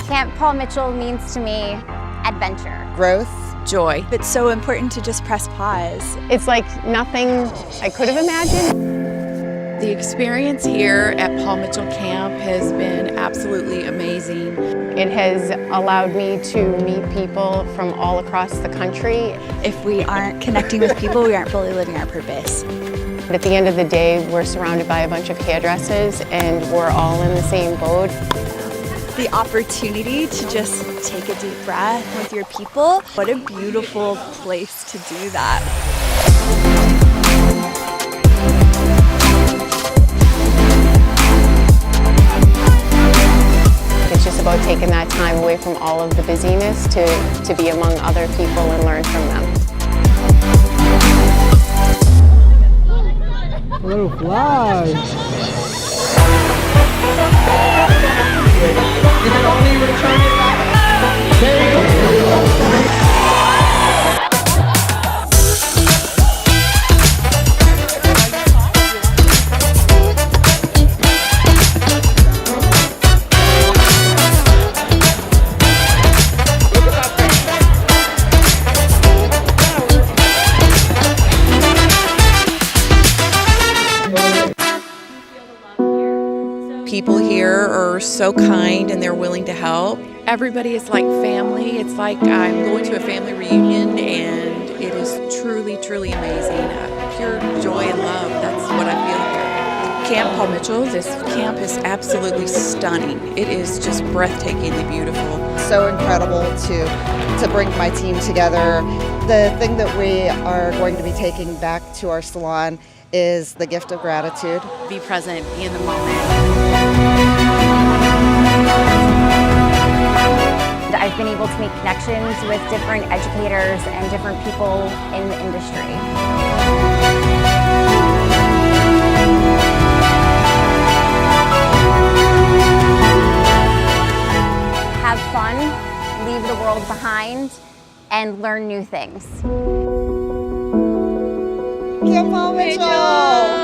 Camp Paul Mitchell means to me adventure, growth, joy. It's so important to just press pause. It's like nothing I could have imagined. The experience here at Paul Mitchell Camp has been absolutely amazing. It has allowed me to meet people from all across the country. If we aren't connecting with people, we aren't fully living our purpose. But at the end of the day, we're surrounded by a bunch of hairdressers and we're all in the same boat. The opportunity to just take a deep breath with your people. What a beautiful place to do that. It's just about taking that time away from all of the busyness to be among other people and learn from them. Little fly. You can only return it back. People here are so kind and they're willing to help. Everybody is like family. It's like I'm going to a family reunion and it is truly, truly amazing. Pure joy and love, that's what I feel here. Camp Paul Mitchell, this camp is absolutely stunning. It is just breathtakingly beautiful. So incredible to bring my team together. The thing that we are going to be taking back to our salon is the gift of gratitude. Be present, be in the moment. I've been able to make connections with different educators and different people in the industry. Have fun, leave the world behind, and learn new things. Camp Paul Mitchell!